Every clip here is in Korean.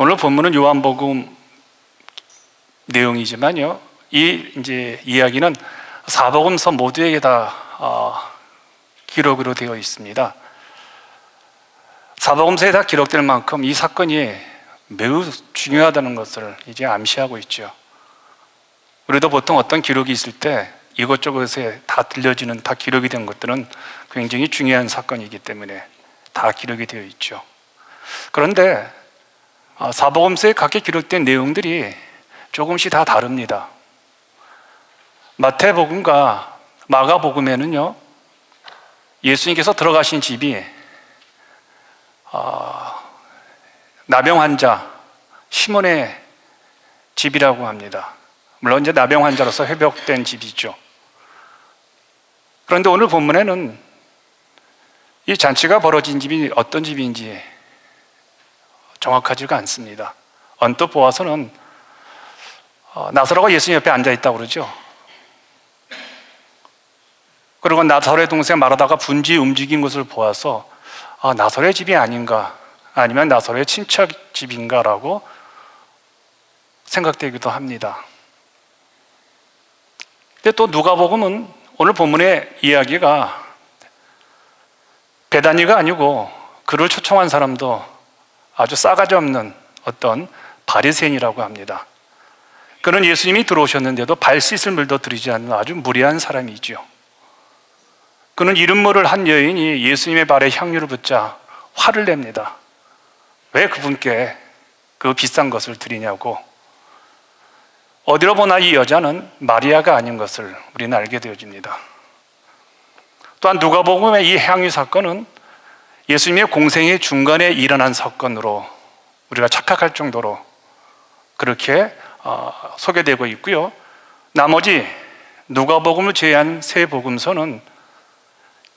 오늘 본문은 요한복음 내용이지만요, 이 이제 이야기는 사복음서 모두에게 다 기록으로 되어 있습니다. 사복음서에 다 기록될 만큼 이 사건이 매우 중요하다는 것을 이제 암시하고 있죠. 우리도 보통 어떤 기록이 있을 때 이것저것에 다 들려지는, 다 기록이 된 것들은 굉장히 중요한 사건이기 때문에 다 기록이 되어 있죠. 그런데 사복음서에 각기 기록된 내용들이 조금씩 다 다릅니다. 마태복음과 마가복음에는요, 예수님께서 들어가신 집이 나병 환자 시몬의 집이라고 합니다. 물론 이제 나병 환자로서 회복된 집이죠. 그런데 오늘 본문에는 이 잔치가 벌어진 집이 어떤 집인지 정확하지가 않습니다. 언뜻 보아서는 나사로가 예수님 옆에 앉아 있다고 그러죠. 그리고 나사로의 동생 마르다가 분주히 움직인 것을 보아서 나사로의 집이 아닌가, 아니면 나사로의 친척 집인가라고 생각되기도 합니다. 근데 또 누가복음은 오늘 본문의 이야기가 베다니가 아니고 그를 초청한 사람도 아주 싸가지 없는 어떤 바리새인이라고 합니다. 그는 예수님이 들어오셨는데도 발 씻을 물도 드리지 않는 아주 무례한 사람이지요. 그는 이름 모를 한 여인이 예수님의 발에 향유를 붓자 화를 냅니다. 왜 그분께 그 비싼 것을 드리냐고. 어디로 보나 이 여자는 마리아가 아닌 것을 우리는 알게 되어집니다. 또한 누가복음의 이 향유 사건은 예수님의 공생의 중간에 일어난 사건으로 우리가 착각할 정도로 그렇게 소개되고 있고요. 나머지 누가복음을 제외한 세 복음서는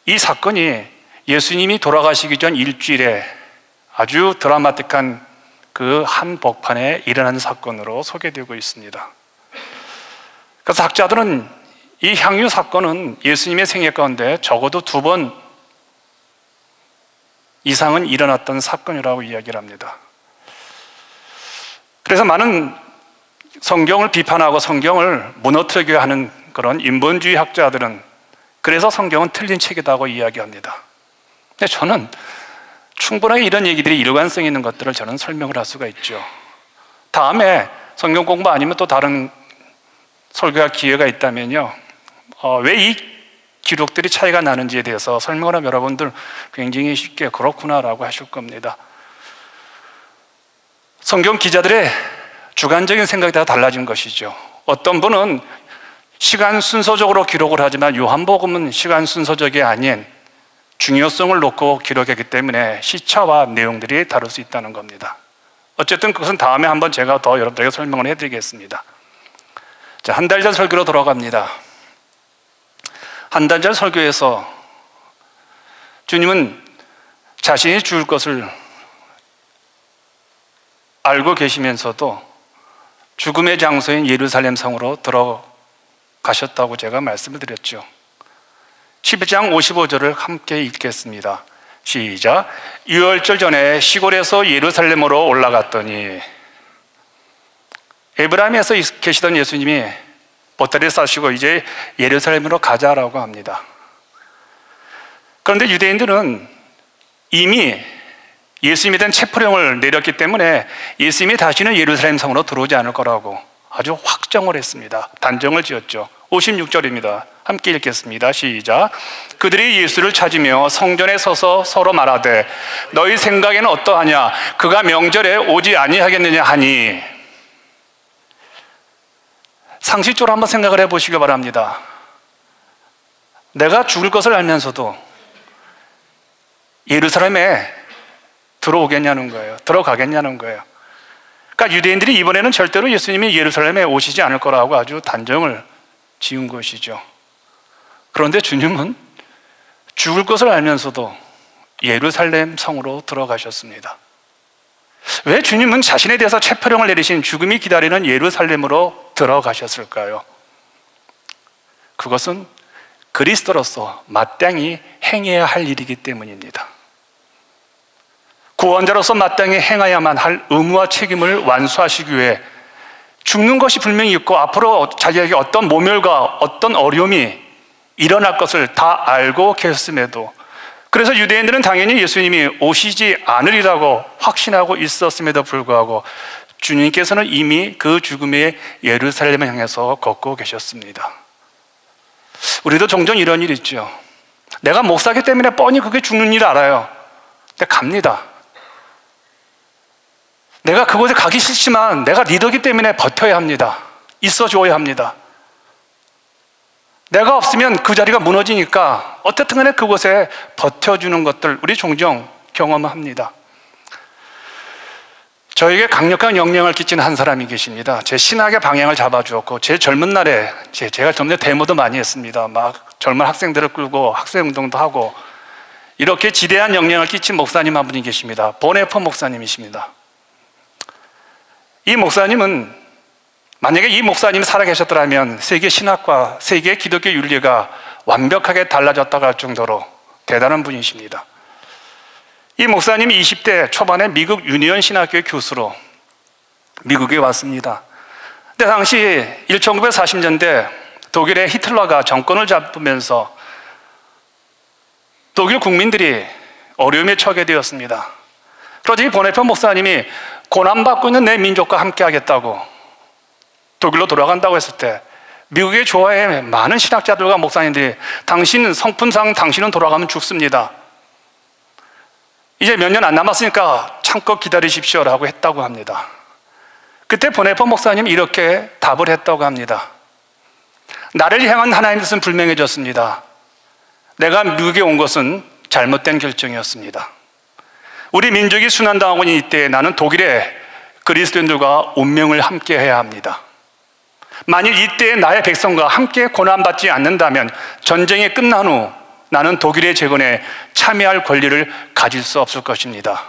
이 사건이 예수님이 돌아가시기 전 일주일에 아주 드라마틱한 그 한복판에 일어난 사건으로 소개되고 있습니다. 그래서 학자들은 이 향유 사건은 예수님의 생애 가운데 적어도 2번 이상은 일어났던 사건이라고 이야기를 합니다. 그래서 많은 성경을 비판하고 성경을 무너뜨리게 하는 그런 인본주의 학자들은 그래서 성경은 틀린 책이라고 이야기합니다. 근데 저는 충분하게 이런 얘기들이 일관성 있는 것들을 저는 설명을 할 수가 있죠. 다음에 성경 공부 아니면 또 다른 설교할 기회가 있다면요, 왜 이 기록들이 차이가 나는지에 대해서 설명을 하면 여러분들 굉장히 쉽게 그렇구나라고 하실 겁니다. 성경 기자들의 주관적인 생각이 다 달라진 것이죠. 어떤 분은 시간 순서적으로 기록을 하지만 요한복음은 시간 순서적이 아닌 중요성을 놓고 기록했기 때문에 시차와 내용들이 다를 수 있다는 겁니다. 어쨌든 그것은 다음에 한번 제가 더 여러분들에게 설명을 해드리겠습니다. 자, 한 달 전 설교로 돌아갑니다. 한 달 전 설교에서 주님은 자신이 죽을 것을 알고 계시면서도 죽음의 장소인 예루살렘 성으로 들어가셨다고 제가 말씀을 드렸죠. 11장 55절을 함께 읽겠습니다. 시작. 유월절 전에 시골에서 예루살렘으로 올라갔더니, 에브라임에서 계시던 예수님이 보따리를 싸시고 이제 예루살렘으로 가자라고 합니다. 그런데 유대인들은 이미 예수님에 대한 체포령을 내렸기 때문에 예수님이 다시는 예루살렘 성으로 들어오지 않을 거라고 아주 확정을 했습니다. 단정을 지었죠. 56절입니다. 함께 읽겠습니다. 시작. 그들이 예수를 찾으며 성전에 서서 서로 말하되 너희 생각에는 어떠하냐? 그가 명절에 오지 아니하겠느냐 하니. 상식적으로 한번 생각을 해보시기 바랍니다. 내가 죽을 것을 알면서도 예루살렘에 들어오겠냐는 거예요. 들어가겠냐는 거예요. 그러니까 유대인들이 이번에는 절대로 예수님이 예루살렘에 오시지 않을 거라고 아주 단정을 지은 것이죠. 그런데 주님은 죽을 것을 알면서도 예루살렘 성으로 들어가셨습니다. 왜 주님은 자신에 대해서 체포령을 내리신 죽음이 기다리는 예루살렘으로 들어가셨을까요? 그것은 그리스도로서 마땅히 행해야 할 일이기 때문입니다. 구원자로서 마땅히 행해야만 할 의무와 책임을 완수하시기 위해 죽는 것이 분명히 있고 앞으로 자기에게 어떤 모멸과 어떤 어려움이 일어날 것을 다 알고 계셨음에도, 그래서 유대인들은 당연히 예수님이 오시지 않으리라고 확신하고 있었음에도 불구하고 주님께서는 이미 그 죽음의 예루살렘을 향해서 걷고 계셨습니다. 우리도 종종 이런 일 있죠. 내가 목사기 때문에 뻔히 그게 죽는 일 알아요. 근데 갑니다. 내가 그곳에 가기 싫지만 내가 리더기 때문에 버텨야 합니다. 있어줘야 합니다. 내가 없으면 그 자리가 무너지니까 어쨌든 간에 그곳에 버텨주는 것들 우리 종종 경험합니다. 저에게 강력한 영향을 끼치는 한 사람이 계십니다. 제 신학의 방향을 잡아주었고, 제 젊은 날에 제가 젊은 때 데모도 많이 했습니다. 막 젊은 학생들을 끌고 학생운동도 하고, 이렇게 지대한 영향을 끼친 목사님 한 분이 계십니다. 보네퍼 목사님이십니다. 이 목사님은, 만약에 이 목사님이 살아계셨더라면 세계 신학과 세계 기독교 윤리가 완벽하게 달라졌다고 할 정도로 대단한 분이십니다. 이 목사님이 20대 초반에 미국 유니언 신학교의 교수로 미국에 왔습니다. 근데 당시 1940년대 독일의 히틀러가 정권을 잡으면서 독일 국민들이 어려움에 처하게 되었습니다. 그러자 이 보네퍼 목사님이 고난받고 있는 내 민족과 함께 하겠다고 독일로 돌아간다고 했을 때 미국의 조화에 많은 신학자들과 목사님들이 당신 성품상 당신은 돌아가면 죽습니다. 이제 몇 년 안 남았으니까 참고 기다리십시오라고 했다고 합니다. 그때 보네퍼 목사님이 이렇게 답을 했다고 합니다. 나를 향한 하나님의 뜻은 분명해졌습니다. 내가 미국에 온 것은 잘못된 결정이었습니다. 우리 민족이 순환당하고 있는 이때 나는 독일의 그리스도인들과 운명을 함께 해야 합니다. 만일 이때 나의 백성과 함께 고난받지 않는다면 전쟁이 끝난 후 나는 독일의 재건에 참여할 권리를 가질 수 없을 것입니다.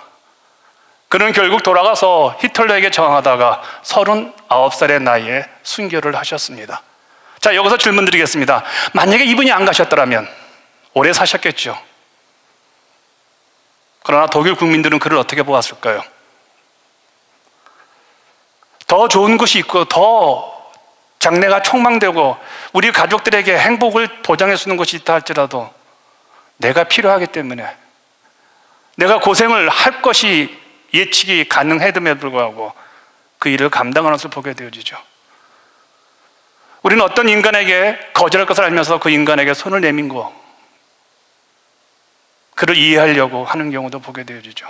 그는 결국 돌아가서 히틀러에게 저항하다가 39살의 나이에 순교를 하셨습니다. 자, 여기서 질문 드리겠습니다. 만약에 이분이 안 가셨더라면 오래 사셨겠죠. 그러나 독일 국민들은 그를 어떻게 보았을까요? 더 좋은 것이 있고 더 장래가 촉망되고 우리 가족들에게 행복을 보장해 주는 것이 있다 할지라도 내가 필요하기 때문에, 내가 고생을 할 것이 예측이 가능해도 불구하고 그 일을 감당하는 것을 보게 되어지죠. 우리는 어떤 인간에게 거절할 것을 알면서 그 인간에게 손을 내밀고 그를 이해하려고 하는 경우도 보게 되어지죠.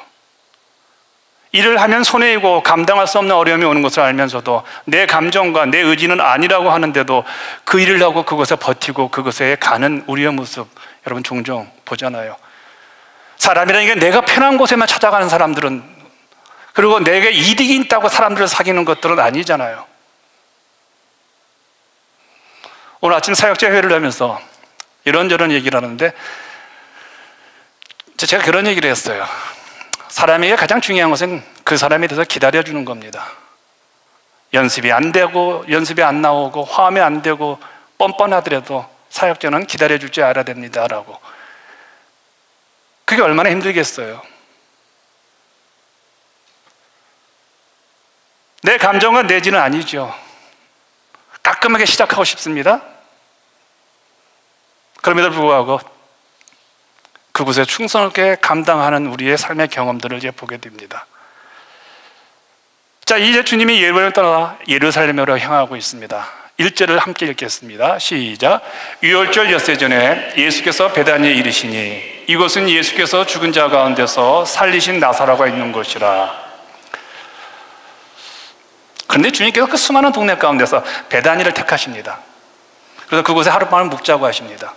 일을 하면 손해이고 감당할 수 없는 어려움이 오는 것을 알면서도 내 감정과 내 의지는 아니라고 하는데도 그 일을 하고 그것에 버티고 그것에 가는 우리의 모습, 여러분 종종 보잖아요. 사람이라는 게 내가 편한 곳에만 찾아가는 사람들은, 그리고 내게 이득이 있다고 사람들을 사귀는 것들은 아니잖아요. 오늘 아침 사역자 회의를 하면서 이런저런 얘기를 하는데 제가 그런 얘기를 했어요. 사람에게 가장 중요한 것은 그 사람에 대해서 기다려주는 겁니다. 연습이 안 되고 연습이 안 나오고 화음이 안 되고 뻔뻔하더라도 사역자는 기다려줄 줄 알아야 됩니다라고. 그게 얼마나 힘들겠어요. 내 감정과 내지는 아니죠. 깔끔하게 시작하고 싶습니다. 그럼에도 불구하고 그곳에 충성하게 감당하는 우리의 삶의 경험들을 이제 보게 됩니다. 자, 이제 주님이 예루살렘을 떠나 예루살렘으로 향하고 있습니다. 1절을 함께 읽겠습니다. 시작. 유월절 엿새 전에 예수께서 베다니에 이르시니 이곳은 예수께서 죽은 자 가운데서 살리신 나사로가 있는 곳이라. 그런데 주님께서 그 수많은 동네 가운데서 베다니를 택하십니다. 그래서 그곳에 하룻밤을 묵자고 하십니다.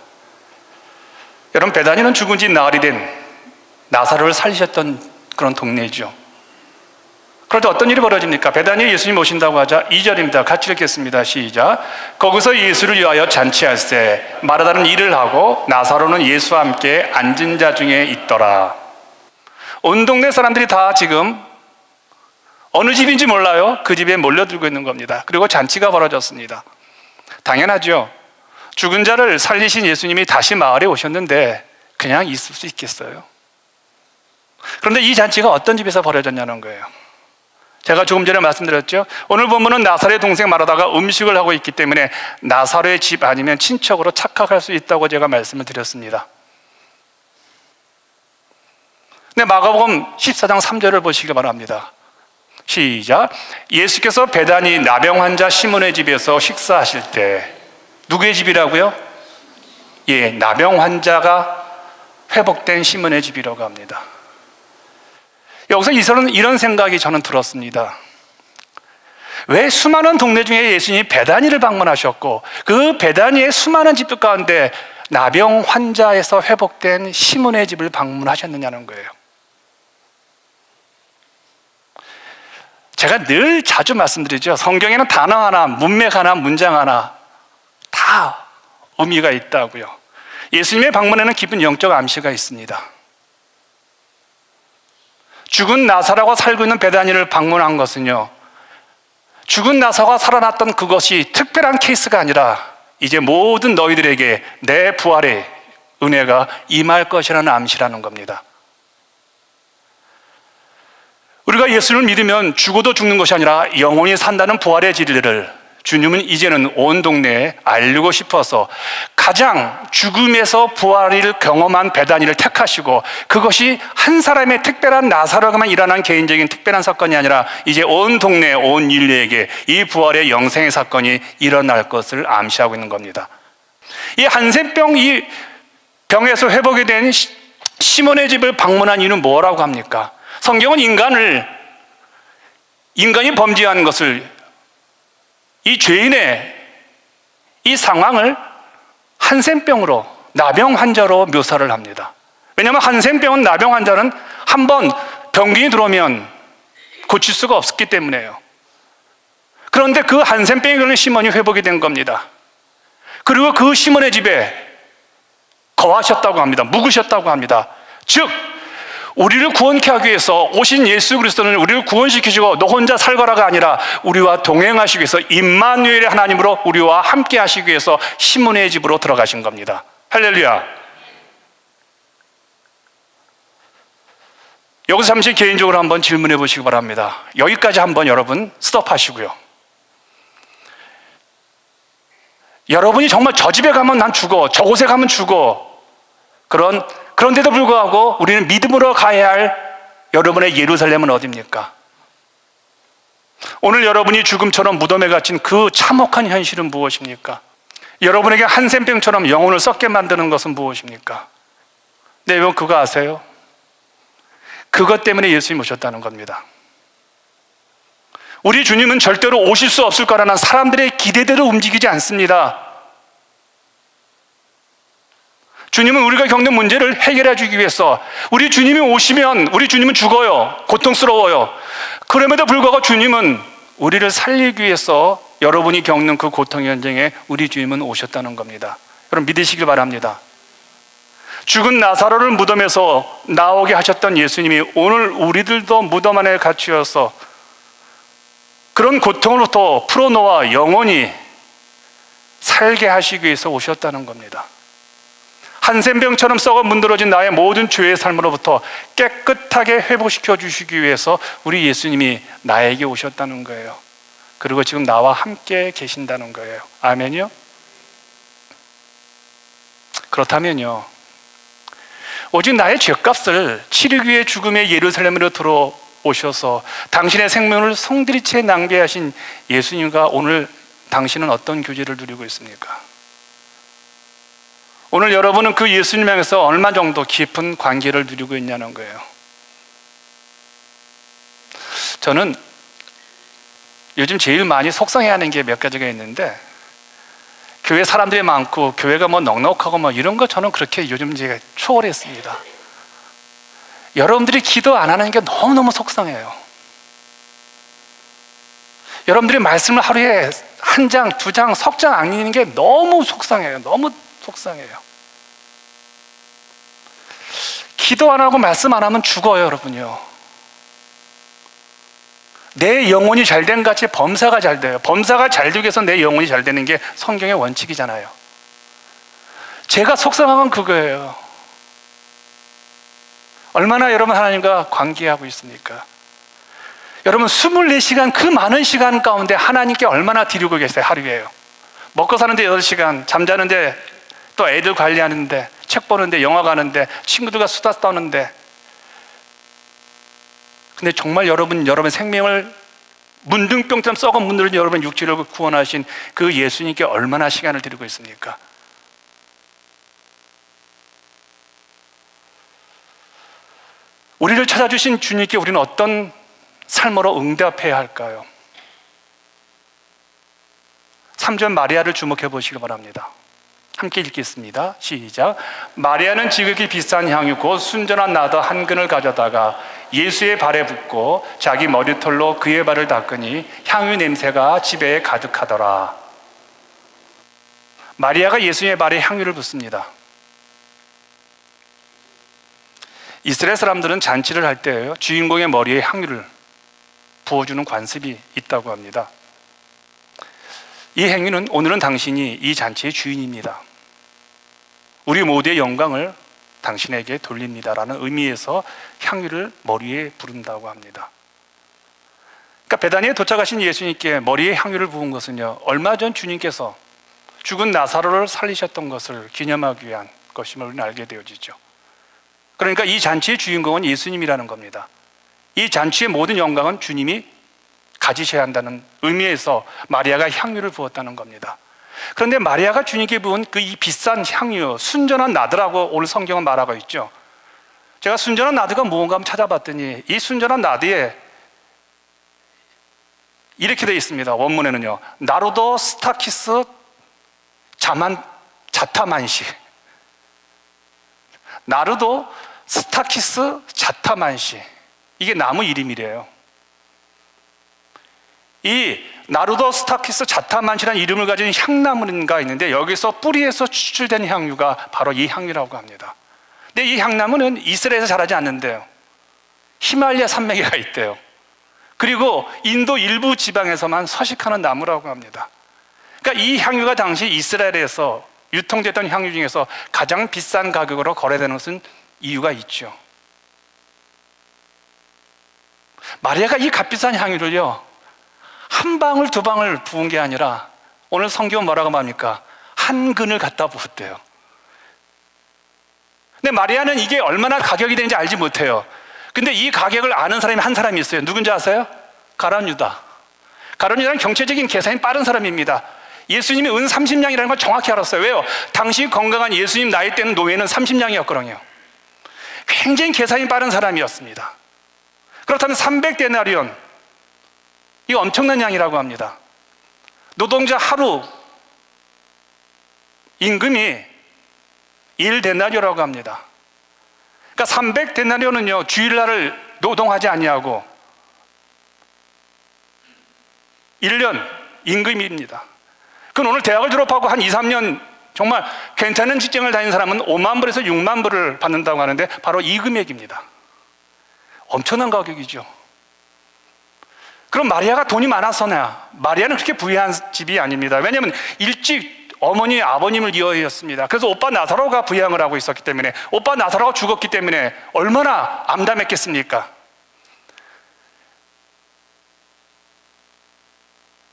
여러분, 베다니는 죽은 지 나흘이 된 나사로를 살리셨던 그런 동네이죠. 그런데 어떤 일이 벌어집니까? 베다니에 예수님 오신다고 하자 2절입니다. 같이 읽겠습니다. 시작. 거기서 예수를 위하여 잔치할세 마르다는 일을 하고 나사로는 예수와 함께 앉은 자 중에 있더라. 온 동네 사람들이 다 지금 어느 집인지 몰라요. 그 집에 몰려들고 있는 겁니다. 그리고 잔치가 벌어졌습니다. 당연하죠. 죽은 자를 살리신 예수님이 다시 마을에 오셨는데 그냥 있을 수 있겠어요? 그런데 이 잔치가 어떤 집에서 벌어졌냐는 거예요. 제가 조금 전에 말씀드렸죠. 오늘 본문은 나사로의 동생 마르다가 음식을 하고 있기 때문에 나사로의 집 아니면 친척으로 착각할 수 있다고 제가 말씀을 드렸습니다. 근데 마가복음 14장 3절을 보시기 바랍니다. 시작. 예수께서 베다니 나병 환자 시몬의 집에서 식사하실 때, 누구의 집이라고요? 예, 나병 환자가 회복된 시몬의 집이라고 합니다. 여기서 이런 생각이 저는 들었습니다. 왜 수많은 동네 중에 예수님이 베다니를 방문하셨고 그 베다니의 수많은 집들 가운데 나병 환자에서 회복된 시몬의 집을 방문하셨느냐는 거예요. 제가 늘 자주 말씀드리죠. 성경에는 단어 하나, 문맥 하나, 문장 하나 다 의미가 있다고요. 예수님의 방문에는 깊은 영적 암시가 있습니다. 죽은 나사로가 살고 있는 베다니를 방문한 것은요, 죽은 나사로가 살아났던 그것이 특별한 케이스가 아니라 이제 모든 너희들에게 내 부활의 은혜가 임할 것이라는 암시라는 겁니다. 우리가 예수를 믿으면 죽어도 죽는 것이 아니라 영원히 산다는 부활의 진리를 주님은 이제는 온 동네에 알리고 싶어서 가장 죽음에서 부활을 경험한 베다니를 택하시고, 그것이 한 사람의 특별한 나사로에게만 일어난 개인적인 특별한 사건이 아니라 이제 온 동네, 온 인류에게 이 부활의 영생의 사건이 일어날 것을 암시하고 있는 겁니다. 이 한센병, 이 병에서 회복이 된 시몬의 집을 방문한 이유는 뭐라고 합니까? 성경은 인간이 범죄한 것을, 이 죄인의 이 상황을 한센병으로, 나병 환자로 묘사를 합니다. 왜냐하면 한센병은, 나병 환자는 한번 병균이 들어오면 고칠 수가 없기 때문에요. 그런데 그 한센병에 걸린 시몬이 회복이 된 겁니다. 그리고 그 시몬의 집에 거하셨다고 합니다. 묵으셨다고 합니다. 즉 우리를 구원케 하기 위해서 오신 예수 그리스도는 우리를 구원시키시고 너 혼자 살거라가 아니라 우리와 동행하시기 위해서 임마누엘의 하나님으로 우리와 함께 하시기 위해서 시몬의 집으로 들어가신 겁니다. 할렐루야. 여기서 잠시 개인적으로 한번 질문해 보시기 바랍니다. 여기까지 한번 여러분 스톱하시고요. 여러분이 정말 저 집에 가면 난 죽어, 저곳에 가면 죽어, 그런데도 불구하고 우리는 믿음으로 가야 할 여러분의 예루살렘은 어디입니까? 오늘 여러분이 죽음처럼 무덤에 갇힌 그 참혹한 현실은 무엇입니까? 여러분에게 한센병처럼 영혼을 썩게 만드는 것은 무엇입니까? 네, 여러분 그거 아세요? 그것 때문에 예수님이 오셨다는 겁니다. 우리 주님은 절대로 오실 수 없을 거라는 사람들의 기대대로 움직이지 않습니다. 주님은 우리가 겪는 문제를 해결해 주기 위해서, 우리 주님이 오시면 우리 주님은 죽어요. 고통스러워요. 그럼에도 불구하고 주님은 우리를 살리기 위해서 여러분이 겪는 그 고통의 현장에 우리 주님은 오셨다는 겁니다. 여러분 믿으시길 바랍니다. 죽은 나사로를 무덤에서 나오게 하셨던 예수님이 오늘 우리들도 무덤 안에 갇히어서 그런 고통으로부터 풀어놓아 영원히 살게 하시기 위해서 오셨다는 겁니다. 한센병처럼 썩어 문드러진 나의 모든 죄의 삶으로부터 깨끗하게 회복시켜 주시기 위해서 우리 예수님이 나에게 오셨다는 거예요. 그리고 지금 나와 함께 계신다는 거예요. 아멘이요? 그렇다면요, 오직 나의 죄값을 치르기 위해 죽음의 예루살렘으로 들어오셔서 당신의 생명을 송두리 채 낭비하신 예수님과 오늘 당신은 어떤 교제를 누리고 있습니까? 오늘 여러분은 그 예수님 향해서 얼마 정도 깊은 관계를 누리고 있냐는 거예요. 저는 요즘 제일 많이 속상해하는 게 몇 가지가 있는데, 교회 사람들이 많고 교회가 뭐 넉넉하고 뭐 이런 거 저는 그렇게 요즘 제가 초월했습니다. 여러분들이 기도 안 하는 게 너무너무 속상해요. 여러분들이 말씀을 하루에 한 장, 두 장, 석 장 안 읽는 게 너무 속상해요. 너무 속상해요. 기도 안 하고 말씀 안 하면 죽어요, 여러분요. 내 영혼이 잘된 같이 범사가 잘 돼요. 범사가 잘 되기 위해서 내 영혼이 잘 되는 게 성경의 원칙이잖아요. 제가 속상한 건 그거예요. 얼마나 여러분 하나님과 관계하고 있습니까? 여러분 24시간 그 많은 시간 가운데 하나님께 얼마나 드리고 계세요? 하루에요. 먹고 사는데 8시간, 잠자는데 또 애들 관리하는데, 책 보는데, 영화 가는데, 친구들과 수다 떠는데. 근데 정말 여러분 생명을 문둥병처럼 썩은 문드러진 여러분 육체를 구원하신 그 예수님께 얼마나 시간을 드리고 있습니까? 우리를 찾아주신 주님께 우리는 어떤 삶으로 응답해야 할까요? 3절 마리아를 주목해 보시기 바랍니다. 함께 읽겠습니다. 시작. 마리아는 지극히 비싼 향유 곧 순전한 나더 한 근을 가져다가 예수의 발에 붓고 자기 머리털로 그의 발을 닦으니 향유 냄새가 집에 가득하더라. 마리아가 예수의 발에 향유를 붓습니다. 이스라엘 사람들은 잔치를 할 때 주인공의 머리에 향유를 부어주는 관습이 있다고 합니다. 이 행위는 오늘은 당신이 이 잔치의 주인입니다. 우리 모두의 영광을 당신에게 돌립니다라는 의미에서 향유를 머리에 부른다고 합니다. 그러니까 베다니에 도착하신 예수님께 머리에 향유를 부은 것은요, 얼마 전 주님께서 죽은 나사로를 살리셨던 것을 기념하기 위한 것임을 우리는 알게 되어지죠. 그러니까 이 잔치의 주인공은 예수님이라는 겁니다. 이 잔치의 모든 영광은 주님이 가지셔야 한다는 의미에서 마리아가 향유를 부었다는 겁니다. 그런데 마리아가 주님께 부은 그 이 비싼 향유, 순전한 나드라고 오늘 성경은 말하고 있죠. 제가 순전한 나드가 무엇인가 한번 찾아봤더니 이 순전한 나드에 이렇게 되어 있습니다. 원문에는요, 나루도 스타키스 자타만시, 나루도 스타키스 자타만시, 이게 나무 이름이래요. 이 나루도 스타키스 자타만시라는 이름을 가진 향나무가 있는데 여기서 뿌리에서 추출된 향유가 바로 이 향유라고 합니다. 근데 이 향나무는 이스라엘에서 자라지 않는데요, 히말라야 산맥에가 있대요. 그리고 인도 일부 지방에서만 서식하는 나무라고 합니다. 그러니까 이 향유가 당시 이스라엘에서 유통됐던 향유 중에서 가장 비싼 가격으로 거래되는 것은 이유가 있죠. 마리아가 이 값비싼 향유를요, 한 방울 두 방울 부은 게 아니라 오늘 성경은 뭐라고 말합니까? 한 근을 갖다 부었대요. 근데 마리아는 이게 얼마나 가격이 되는지 알지 못해요. 근데 이 가격을 아는 사람이 한 사람이 있어요. 누군지 아세요? 가룟 유다. 가룟 유다는 경제적인 계산이 빠른 사람입니다. 예수님이 은 30냥이라는 걸 정확히 알았어요. 왜요? 당시 건강한 예수님 나이 때는 노예는 30냥이었거든요. 굉장히 계산이 빠른 사람이었습니다. 그렇다면 300데나리온, 이거 엄청난 양이라고 합니다. 노동자 하루 임금이 1데나리오라고 합니다. 그러니까 300데나리온은요, 주일날을 노동하지 아니하고 1년 임금입니다. 그건 오늘 대학을 졸업하고 한 2, 3년 정말 괜찮은 직장을 다니는 사람은 5만 불에서 6만 불을 받는다고 하는데 바로 이 금액입니다. 엄청난 가격이죠. 그럼 마리아가 돈이 많아서냐? 마리아는 그렇게 부유한 집이 아닙니다. 왜냐하면 일찍 어머니, 아버님을 이어였습니다. 그래서 오빠 나사로가 부양을 하고 있었기 때문에, 오빠 나사로가 죽었기 때문에 얼마나 암담했겠습니까?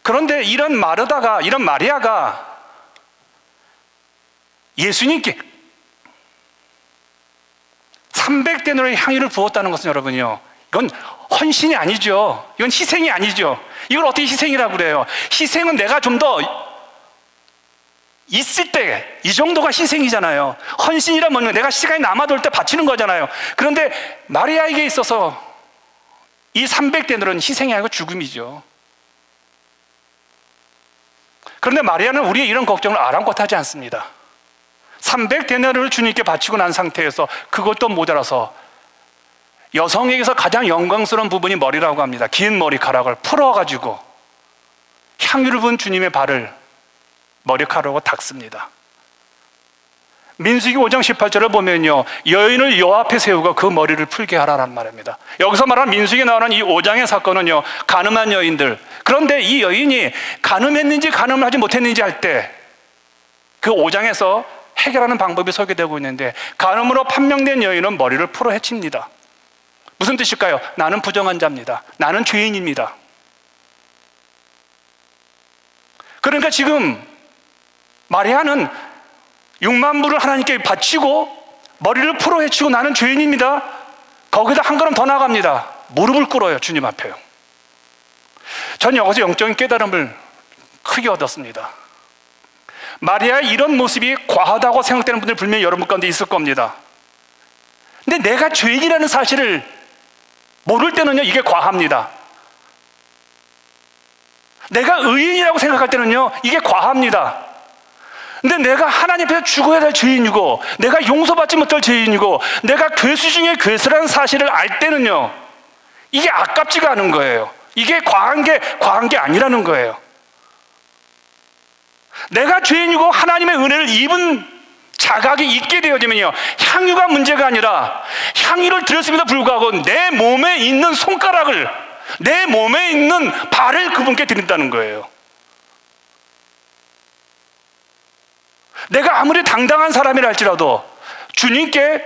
그런데 이런 마리아가 예수님께 300데나리온의 향유를 부었다는 것은 여러분요, 이건 헌신이 아니죠. 이건 희생이 아니죠. 이걸 어떻게 희생이라고 그래요? 희생은 내가 좀 더 있을 때 이 정도가 희생이잖아요. 헌신이란 뭐냐? 내가 시간이 남아돌 때 바치는 거잖아요. 그런데 마리아에게 있어서 이 300데나리온은 희생이 아니고 죽음이죠. 그런데 마리아는 우리의 이런 걱정을 아랑곳하지 않습니다. 300데나리온을 주님께 바치고 난 상태에서 그것도 모자라서 여성에게서 가장 영광스러운 부분이 머리라고 합니다. 긴 머리카락을 풀어가지고 향유를 부은 주님의 발을 머리카락으로 닦습니다. 민수기 5장 18절을 보면요, 여인을 여 앞에 세우고 그 머리를 풀게 하라는 말입니다. 여기서 말하는 민수기에 나오는 이 5장의 사건은요, 간음한 여인들, 그런데 이 여인이 간음했는지 간음을 하지 못했는지 할 때 그 5장에서 해결하는 방법이 소개되고 있는데, 간음으로 판명된 여인은 머리를 풀어 헤칩니다. 무슨 뜻일까요? 나는 부정한 자입니다. 나는 죄인입니다. 그러니까 지금 마리아는 6만 불을 하나님께 바치고 머리를 풀어 헤치고 나는 죄인입니다. 거기다 한 걸음 더 나아갑니다. 무릎을 꿇어요, 주님 앞에요. 전 여기서 영적인 깨달음을 크게 얻었습니다. 마리아의 이런 모습이 과하다고 생각되는 분들 분명히 여러분 가운데 있을 겁니다. 근데 내가 죄인이라는 사실을 모를 때는요, 이게 과합니다. 내가 의인이라고 생각할 때는요, 이게 과합니다. 근데 내가 하나님 앞에서 죽어야 될 죄인이고, 내가 용서받지 못할 죄인이고, 내가 괴수 중에 괴수라는 사실을 알 때는요, 이게 아깝지가 않은 거예요. 이게 과한 게 아니라는 거예요. 내가 죄인이고 하나님의 은혜를 입은 자각이 있게 되어지면요, 향유가 문제가 아니라 향유를 드렸음에도 불구하고 내 몸에 있는 손가락을, 내 몸에 있는 발을 그분께 드린다는 거예요. 내가 아무리 당당한 사람이라 할지라도 주님께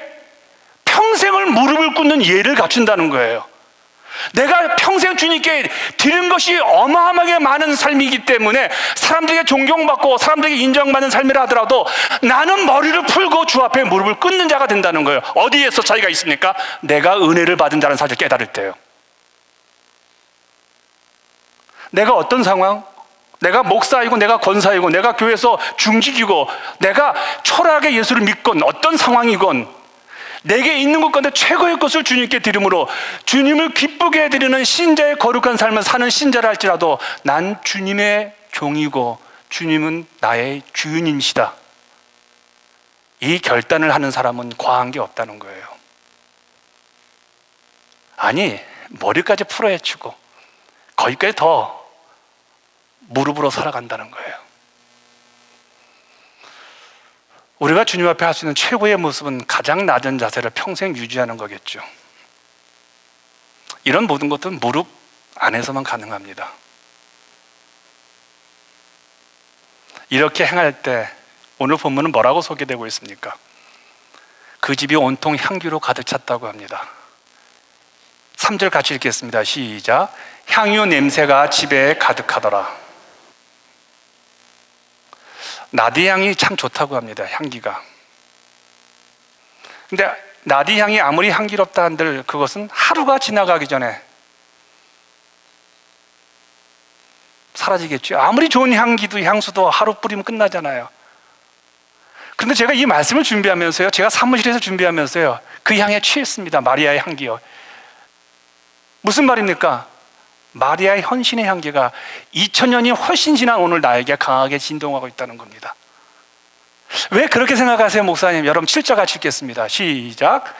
평생을 무릎을 꿇는 예를 갖춘다는 거예요. 내가 평생 주님께 드린 것이 어마어마하게 많은 삶이기 때문에 사람들에게 존경받고 사람들에게 인정받는 삶이라 하더라도 나는 머리를 풀고 주 앞에 무릎을 꿇는 자가 된다는 거예요. 어디에서 차이가 있습니까? 내가 은혜를 받은 자라는 사실을 깨달을 때요. 내가 어떤 상황, 내가 목사이고 내가 권사이고 내가 교회에서 중직이고 내가 철학의 예수를 믿건 어떤 상황이건 내게 있는 것 가운데 최고의 것을 주님께 드림으로 주님을 기쁘게 해드리는 신자의 거룩한 삶을 사는 신자라 할지라도 난 주님의 종이고 주님은 나의 주인이시다, 이 결단을 하는 사람은 과한 게 없다는 거예요. 아니, 머리까지 풀어 헤치고 거기까지 더 무릎으로 살아간다는 거예요. 우리가 주님 앞에 할 수 있는 최고의 모습은 가장 낮은 자세를 평생 유지하는 거겠죠. 이런 모든 것들은 무릎 안에서만 가능합니다. 이렇게 행할 때 오늘 본문은 뭐라고 소개되고 있습니까? 그 집이 온통 향기로 가득 찼다고 합니다. 3절 같이 읽겠습니다. 시작. 향유 냄새가 집에 가득하더라. 나디향이 참 좋다고 합니다. 향기가. 근데 나디향이 아무리 향기롭다 한들 그것은 하루가 지나가기 전에 사라지겠죠. 아무리 좋은 향기도 향수도 하루 뿌리면 끝나잖아요. 그런데 제가 이 말씀을 준비하면서요, 제가 사무실에서 준비하면서요, 그 향에 취했습니다. 마리아의 향기요. 무슨 말입니까? 마리아의 헌신의 향기가 2000년이 훨씬 지난 오늘 나에게 강하게 진동하고 있다는 겁니다. 왜 그렇게 생각하세요, 목사님? 여러분 7절 같이 읽겠습니다. 시작.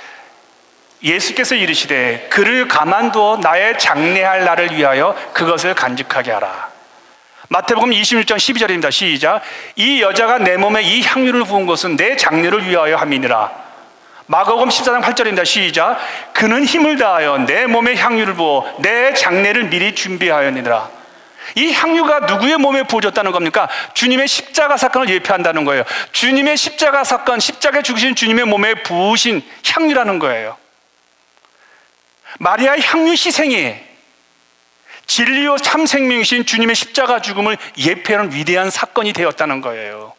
예수께서 이르시되 그를 가만두어 나의 장례할 날을 위하여 그것을 간직하게 하라. 마태복음 26장 12절입니다. 시작. 이 여자가 내 몸에 이 향유를 부은 것은 내 장례를 위하여 함이니라. 마가복음 14장 8절입니다. 시작. 그는 힘을 다하여 내 몸에 향유를 부어 내 장례를 미리 준비하였느니라. 이 향유가 누구의 몸에 부어졌다는 겁니까? 주님의 십자가 사건을 예표한다는 거예요. 주님의 십자가 사건, 십자가에 죽으신 주님의 몸에 부으신 향유라는 거예요. 마리아의 향유 희생이 진리요 참 생명이신 주님의 십자가 죽음을 예표하는 위대한 사건이 되었다는 거예요.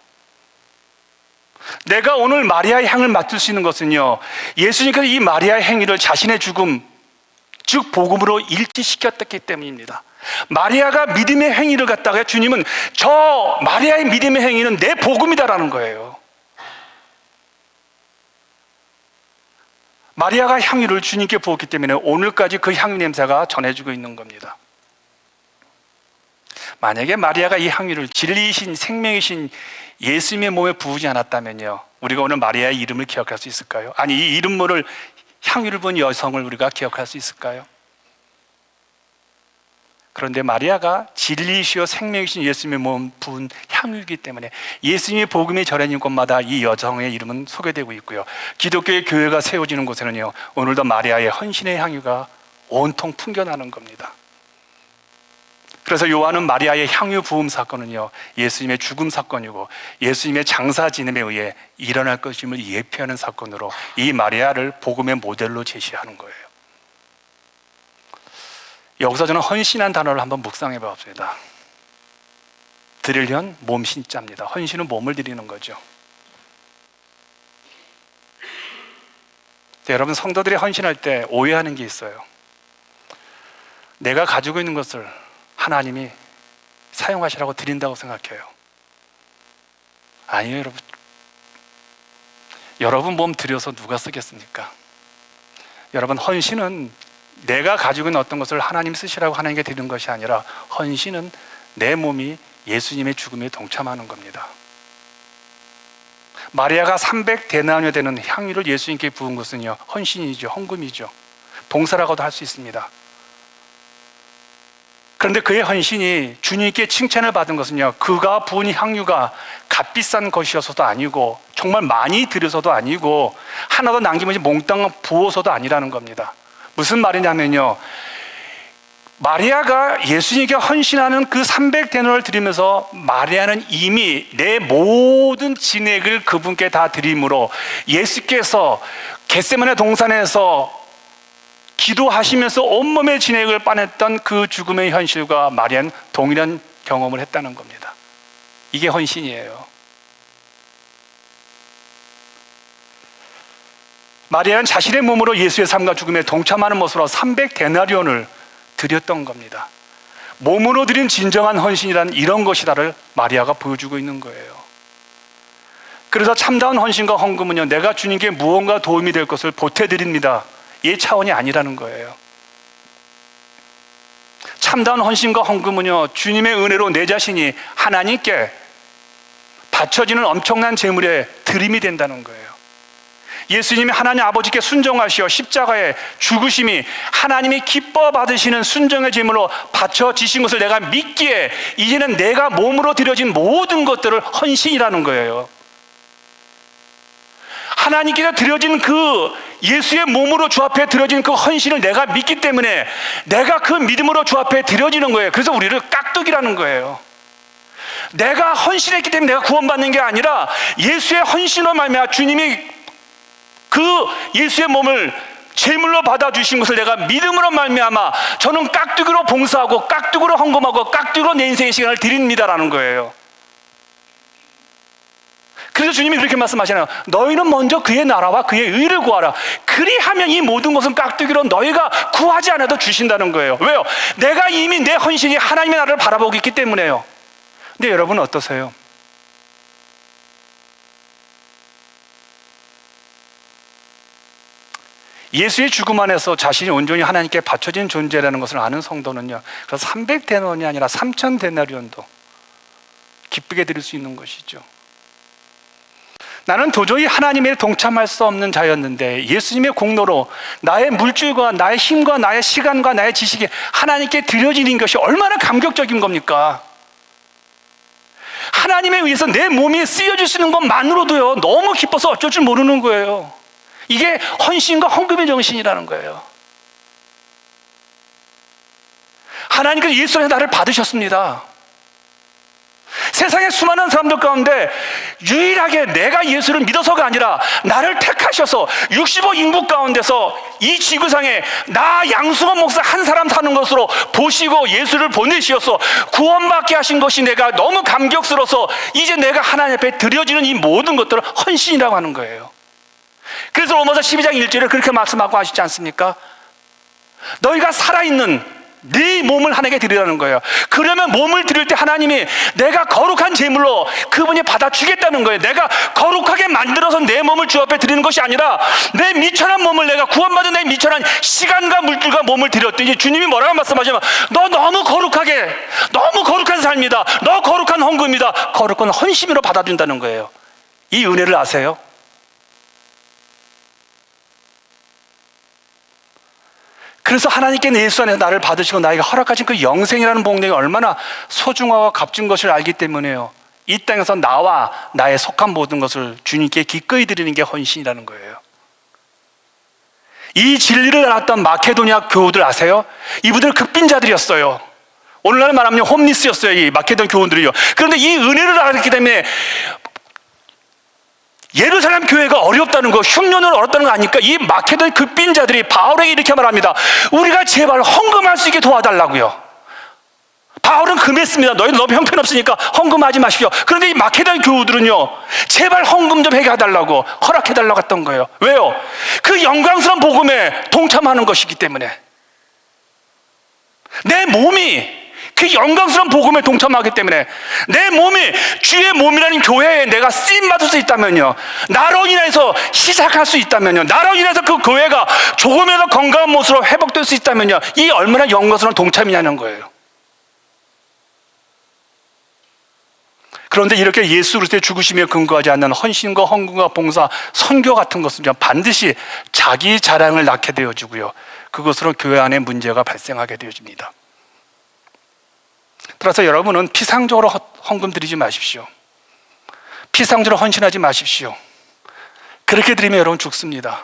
내가 오늘 마리아의 향을 맡을 수 있는 것은요, 예수님께서 이 마리아의 행위를 자신의 죽음, 즉 복음으로 일치시켰기 때문입니다. 마리아가 믿음의 행위를 갖다가 주님은 저 마리아의 믿음의 행위는 내 복음이다라는 거예요. 마리아가 향유를 주님께 부었기 때문에 오늘까지 그 향유 냄새가 전해지고 있는 겁니다. 만약에 마리아가 이 향유를 진리이신 생명이신 예수님의 몸에 부으지 않았다면요, 우리가 오늘 마리아의 이름을 기억할 수 있을까요? 아니, 이 이름 모를 향유를 본 여성을 우리가 기억할 수 있을까요? 그런데 마리아가 진리이시오 생명이신 예수님의 몸 부은 향유이기 때문에 예수님의 복음이 전해진 곳마다 이 여성의 이름은 소개되고 있고요, 기독교의 교회가 세워지는 곳에는요, 오늘도 마리아의 헌신의 향유가 온통 풍겨나는 겁니다. 그래서 요한은 마리아의 향유 부음 사건은요, 예수님의 죽음 사건이고 예수님의 장사 지냄에 의해 일어날 것임을 예표하는 사건으로 이 마리아를 복음의 모델로 제시하는 거예요. 여기서 저는 헌신한 단어를 한번 묵상해 봤습니다. 드리련 몸 신자입니다. 헌신은 몸을 드리는 거죠. 여러분, 성도들이 헌신할 때 오해하는 게 있어요. 내가 가지고 있는 것을 하나님이 사용하시라고 드린다고 생각해요. 아니에요, 여러분. 여러분 몸 들여서 누가 쓰겠습니까? 여러분, 헌신은 내가 가지고 있는 어떤 것을 하나님 쓰시라고 하나님께 드리는 것이 아니라, 헌신은 내 몸이 예수님의 죽음에 동참하는 겁니다. 마리아가 300데나리오 되는 향유를 예수님께 부은 것은요, 헌신이죠. 헌금이죠. 봉사라고도 할 수 있습니다. 그런데 그의 헌신이 주님께 칭찬을 받은 것은요, 그가 부은 향유가 값비싼 것이어서도 아니고, 정말 많이 들여서도 아니고, 하나도 남김없이 몽땅 부어서도 아니라는 겁니다. 무슨 말이냐면요, 마리아가 예수님께 헌신하는 그 300데나리오를 드리면서 마리아는 이미 내 모든 진액을 그분께 다 드림으로, 예수께서 겟세마네 동산에서 기도하시면서 온몸의 진액을 빠냈던 그 죽음의 현실과 마리아는 동일한 경험을 했다는 겁니다. 이게 헌신이에요. 마리아는 자신의 몸으로 예수의 삶과 죽음에 동참하는 모습으로 300데나리온을 드렸던 겁니다. 몸으로 드린 진정한 헌신이란 이런 것이다를 마리아가 보여주고 있는 거예요. 그래서 참다운 헌신과 헌금은요, 내가 주님께 무언가 도움이 될 것을 보태드립니다, 이 차원이 아니라는 거예요. 참다운 헌신과 헌금은요, 주님의 은혜로 내 자신이 하나님께 바쳐지는 엄청난 재물의 드림이 된다는 거예요. 예수님이 하나님 아버지께 순종하시어 십자가에 죽으심이 하나님이 기뻐 받으시는 순종의 제물로 바쳐지신 것을 내가 믿기에, 이제는 내가 몸으로 드려진 모든 것들을 헌신이라는 거예요. 하나님께서 드려진 그 예수의 몸으로 주 앞에 드려진 그 헌신을 내가 믿기 때문에 내가 그 믿음으로 주 앞에 드려지는 거예요. 그래서 우리를 깍두기라는 거예요. 내가 헌신했기 때문에 내가 구원받는 게 아니라, 예수의 헌신으로 말미암아 주님이 그 예수의 몸을 제물로 받아주신 것을 내가 믿음으로 말미암아 저는 깍두기로 봉사하고 깍두기로 헌금하고 깍두기로 내 인생의 시간을 드립니다라는 거예요. 그래서 주님이 그렇게 말씀하시나요? 너희는 먼저 그의 나라와 그의 의를 구하라. 그리하면 이 모든 것은 깍두기로 너희가 구하지 않아도 주신다는 거예요. 왜요? 내가 이미 내 헌신이 하나님의 나라를 바라보고 있기 때문에요. 근데 여러분은 어떠세요? 예수의 죽음 안에서 자신이 온전히 하나님께 바쳐진 존재라는 것을 아는 성도는요, 그래서 300데나리온이 아니라 3000데나리온도 기쁘게 드릴 수 있는 것이죠. 나는 도저히 하나님에 동참할 수 없는 자였는데 예수님의 공로로 나의 물질과 나의 힘과 나의 시간과 나의 지식이 하나님께 드려지는 것이 얼마나 감격적인 겁니까? 하나님에 의해서 내 몸이 쓰여질 수 있는 것만으로도요, 너무 기뻐서 어쩔 줄 모르는 거예요. 이게 헌신과 헌금의 정신이라는 거예요. 하나님께서 예수 안에 나를 받으셨습니다. 세상의 수많은 사람들 가운데 유일하게 내가 예수를 믿어서가 아니라 나를 택하셔서 65 인구 가운데서 이 지구상에 나 양승원 목사 한 사람 사는 것으로 보시고 예수를 보내시어서 구원받게 하신 것이 내가 너무 감격스러워서 이제 내가 하나님 앞에 드려지는 이 모든 것들을 헌신이라고 하는 거예요. 그래서 로마서 12장 1절에 그렇게 말씀하고 하시지 않습니까? 너희가 살아있는 네 몸을 하나님께 드리라는 거예요. 그러면 몸을 드릴 때 하나님이 내가 거룩한 제물로 그분이 받아주겠다는 거예요. 내가 거룩하게 만들어서 내 몸을 주 앞에 드리는 것이 아니라 내 미천한 몸을, 내가 구원받은 내 미천한 시간과 물질과 몸을 드렸더니 주님이 뭐라고 말씀하시면, 너 너무 거룩한 삶이다, 너 거룩한 헌금이다, 거룩한 헌신으로 받아준다는 거예요. 이 은혜를 아세요? 그래서 하나님께 예수 안에서 나를 받으시고 나에게 허락하신 그 영생이라는 복령이 얼마나 소중하고 값진 것을 알기 때문에요, 이 땅에서 나와 나의 속한 모든 것을 주님께 기꺼이 드리는 게 헌신이라는 거예요. 이 진리를 알았던 마케도니아 교우들 아세요? 이분들 극빈자들이었어요. 오늘날 말하면 홈리스였어요, 이 마케도니아 교우들이요. 그런데 이 은혜를 알았기 때문에 예루살렘 교회가 어렵다는 거, 흉년을 얻었다는 거 아니까 이 마케도니 그 빈자들이 바울에게 이렇게 말합니다. 우리가 제발 헌금할 수 있게 도와달라고요. 바울은 금했습니다. 너희들 너무 형편없으니까 헌금하지 마십시오. 그런데 이 마케도니 교우들은요, 제발 헌금 좀 해달라고 허락해달라고 했던 거예요. 왜요? 그 영광스러운 복음에 동참하는 것이기 때문에. 내 몸이 그 영광스러운 복음에 동참하기 때문에, 내 몸이 주의 몸이라는 교회에 내가 쓰임받을 수 있다면요, 나로 인해서 시작할 수 있다면요, 나로 인해서 그 교회가 조금이라도 건강한 모습으로 회복될 수 있다면요, 이 얼마나 영광스러운 동참이냐는 거예요. 그런데 이렇게 예수 그리스도의 죽으심에 근거하지 않는 헌신과 헌금과 봉사, 선교 같은 것은요, 반드시 자기 자랑을 낳게 되어지고요, 그것으로 교회 안에 문제가 발생하게 되어집니다. 따라서 여러분은 피상적으로 헌금 드리지 마십시오. 피상적으로 헌신하지 마십시오. 그렇게 드리면 여러분 죽습니다.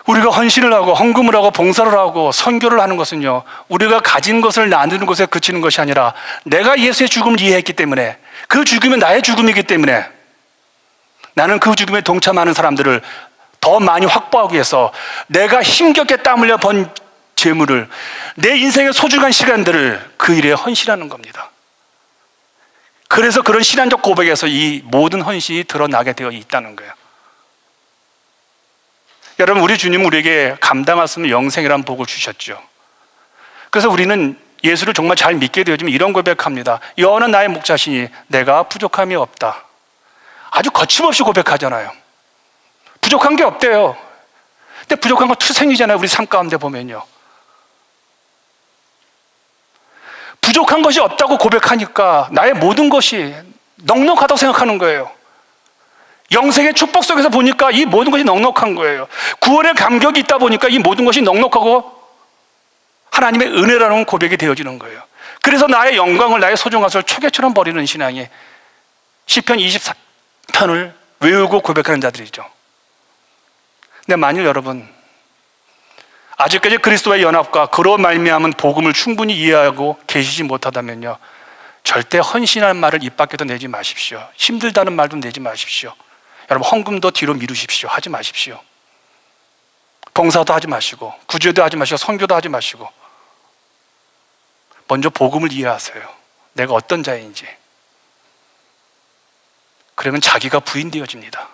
우리가 헌신을 하고 헌금을 하고 봉사를 하고 선교를 하는 것은요, 우리가 가진 것을 나누는 것에 그치는 것이 아니라 내가 예수의 죽음을 이해했기 때문에, 그 죽음이 나의 죽음이기 때문에 나는 그 죽음에 동참하는 사람들을 더 많이 확보하기 위해서 내가 힘겹게 땀 흘려 번 재물을, 내 인생의 소중한 시간들을 그 일에 헌신하는 겁니다. 그래서 그런 신앙적 고백에서 이 모든 헌신이 드러나게 되어 있다는 거예요. 여러분, 우리 주님은 우리에게 감당할 수 없는 영생이라는 복을 주셨죠. 그래서 우리는 예수를 정말 잘 믿게 되어지면 이런 고백합니다. 여호와는 나의 목자시니 내가 부족함이 없다. 아주 거침없이 고백하잖아요. 부족한 게 없대요. 근데 부족한 건 투생이잖아요. 우리 삶 가운데 보면요, 부족한 것이 없다고 고백하니까 나의 모든 것이 넉넉하다고 생각하는 거예요. 영생의 축복 속에서 보니까 이 모든 것이 넉넉한 거예요. 구원의 감격이 있다 보니까 이 모든 것이 넉넉하고 하나님의 은혜라는 고백이 되어지는 거예요. 그래서 나의 영광을, 나의 소중한 것을 초계처럼 버리는 신앙이 시편 24편을 외우고 고백하는 자들이죠. 근데 만일 여러분 아직까지 그리스도와의 연합과 그로 말미암은 복음을 충분히 이해하고 계시지 못하다면요, 절대 헌신할 말을 입 밖에도 내지 마십시오. 힘들다는 말도 내지 마십시오. 여러분, 헌금도 뒤로 미루십시오. 하지 마십시오. 봉사도 하지 마시고, 구제도 하지 마시고, 선교도 하지 마시고, 먼저 복음을 이해하세요. 내가 어떤 자인지. 그러면 자기가 부인되어집니다.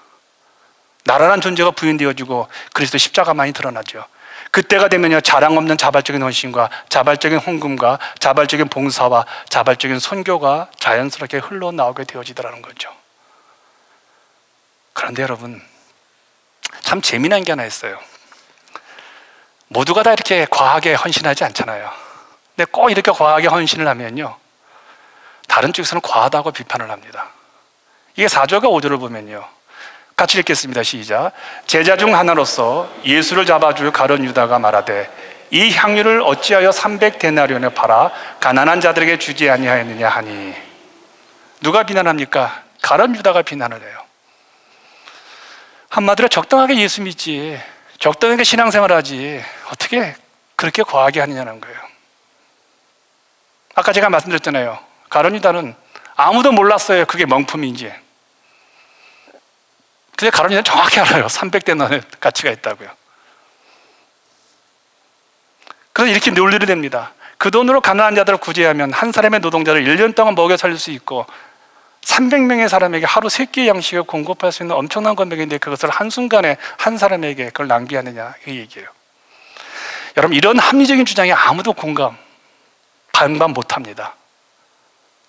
나라는 존재가 부인되어지고 그리스도 십자가만이 드러나죠. 그때가 되면요, 자랑 없는 자발적인 헌신과 자발적인 헌금과 자발적인 봉사와 자발적인 선교가 자연스럽게 흘러나오게 되어지더라는 거죠. 그런데 여러분, 참 재미난 게 하나 있어요. 모두가 다 이렇게 과하게 헌신하지 않잖아요. 근데 꼭 이렇게 과하게 헌신을 하면요, 다른 쪽에서는 과하다고 비판을 합니다. 이게 4절과 5절을 보면요, 같이 읽겠습니다. 시작. 제자 중 하나로서 예수를 잡아줄 가룟 유다가 말하되 이 향유를 어찌하여 300데나리온에 팔아 가난한 자들에게 주지 아니하였느냐 하니. 누가 비난합니까? 가룟 유다가 비난을 해요. 한마디로 적당하게 예수 믿지, 적당하게 신앙생활하지 어떻게 그렇게 과하게 하느냐는 거예요. 아까 제가 말씀드렸잖아요. 가룟 유다는 아무도 몰랐어요, 그게 명품인지. 근데 가룟 유다는 정확히 알아요. 300데나리온의 가치가 있다고요. 그래서 이렇게 논리를 냅니다. 그 돈으로 가난한 자들을 구제하면 한 사람의 노동자를 1년 동안 먹여 살릴 수 있고 300명의 사람에게 하루 3끼의 양식을 공급할 수 있는 엄청난 금액인데 그것을 한순간에 한 사람에게 그걸 낭비하느냐, 이 얘기예요. 여러분, 이런 합리적인 주장에 아무도 반반 못합니다.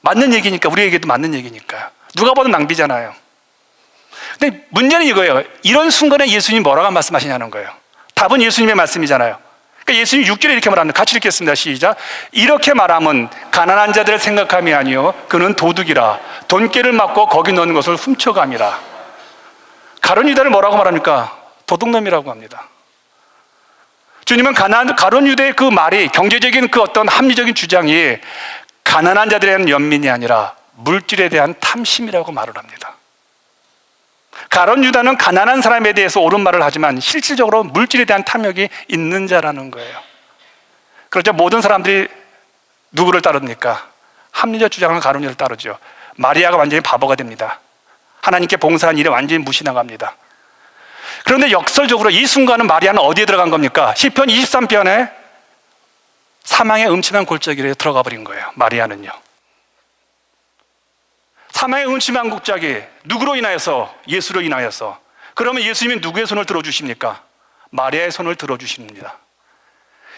맞는 얘기니까, 우리에게도 맞는 얘기니까요. 누가 봐도 낭비잖아요. 근데 문제는 이거예요. 이런 순간에 예수님이 뭐라고 말씀하시냐는 거예요. 답은 예수님의 말씀이잖아요. 그러니까 예수님 6절에 이렇게 말합니다. 같이 읽겠습니다. 시작. 이렇게 말하면 가난한 자들을 생각함이 아니요 그는 도둑이라 돈깨를 맞고 거기 넣은 것을 훔쳐감이라. 가룟 유다를 뭐라고 말합니까? 도둑놈이라고 합니다. 주님은 가룟 유다의 그 말이, 경제적인 그 어떤 합리적인 주장이 가난한 자들에 대한 연민이 아니라 물질에 대한 탐심이라고 말을 합니다. 가룟 유다는 가난한 사람에 대해서 옳은 말을 하지만 실질적으로 물질에 대한 탐욕이 있는 자라는 거예요. 그렇죠. 모든 사람들이 누구를 따릅니까? 합리적 주장은 가룟 유다를 따르죠. 마리아가 완전히 바보가 됩니다. 하나님께 봉사한 일에 완전히 무시나갑니다. 그런데 역설적으로 이 순간은 마리아는 어디에 들어간 겁니까? 시편 23편에 사망의 음침한 골짜기에 들어가 버린 거예요. 마리아는요. 사망의 음침한 골짜기, 누구로 인하여서? 예수로 인하여서. 그러면 예수님이 누구의 손을 들어주십니까? 마리아의 손을 들어주십니다.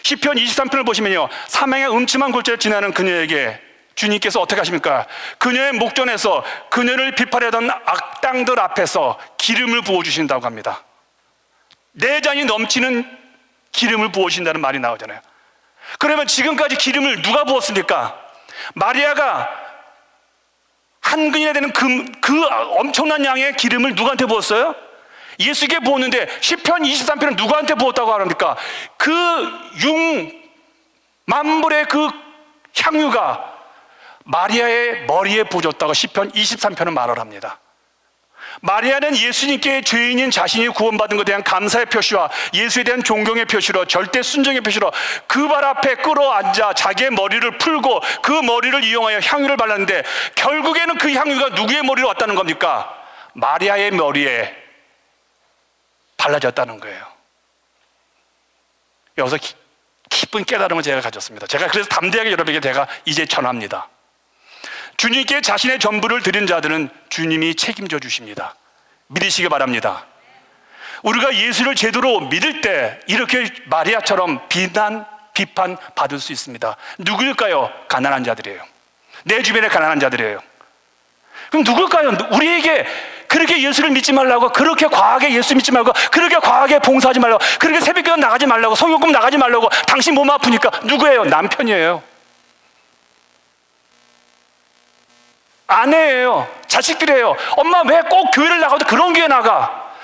시편 23편을 보시면요, 사망의 음침한 골짜기를 지나는 그녀에게 주님께서 어떻게 하십니까? 그녀의 목전에서 그녀를 비판하던 악당들 앞에서 기름을 부어주신다고 합니다. 내장이 넘치는 기름을 부어주신다는 말이 나오잖아요. 그러면 지금까지 기름을 누가 부었습니까? 마리아가 한 근이나 되는 그 엄청난 양의 기름을 누구한테 부었어요? 예수께 부었는데 시편 23편은 누구한테 부었다고 합니까? 그 만불의 그 향유가 마리아의 머리에 부어졌다고 시편 23편은 말을 합니다. 마리아는 예수님께 죄인인 자신이 구원받은 것에 대한 감사의 표시와 예수에 대한 존경의 표시로, 절대 순종의 표시로 그 발 앞에 끌어앉아 자기의 머리를 풀고 그 머리를 이용하여 향유를 발랐는데, 결국에는 그 향유가 누구의 머리로 왔다는 겁니까? 마리아의 머리에 발라졌다는 거예요. 여기서 깊은 깨달음을 제가 가졌습니다. 제가 그래서 담대하게 여러분에게 제가 이제 전합니다. 주님께 자신의 전부를 드린 자들은 주님이 책임져 주십니다. 믿으시기 바랍니다. 우리가 예수를 제대로 믿을 때 이렇게 마리아처럼 비판 받을 수 있습니다. 누구일까요? 가난한 자들이에요. 내 주변에 가난한 자들이에요. 그럼 누굴까요? 우리에게 그렇게 예수를 믿지 말라고, 그렇게 과하게 예수 믿지 말고, 그렇게 과하게 봉사하지 말라고, 그렇게 새벽기도 나가지 말라고, 성경금 나가지 말라고, 당신 몸 아프니까 누구예요? 남편이에요. 아내예요. 자식들이에요. 엄마 왜 꼭 교회를 나가도 그런 교회 나가?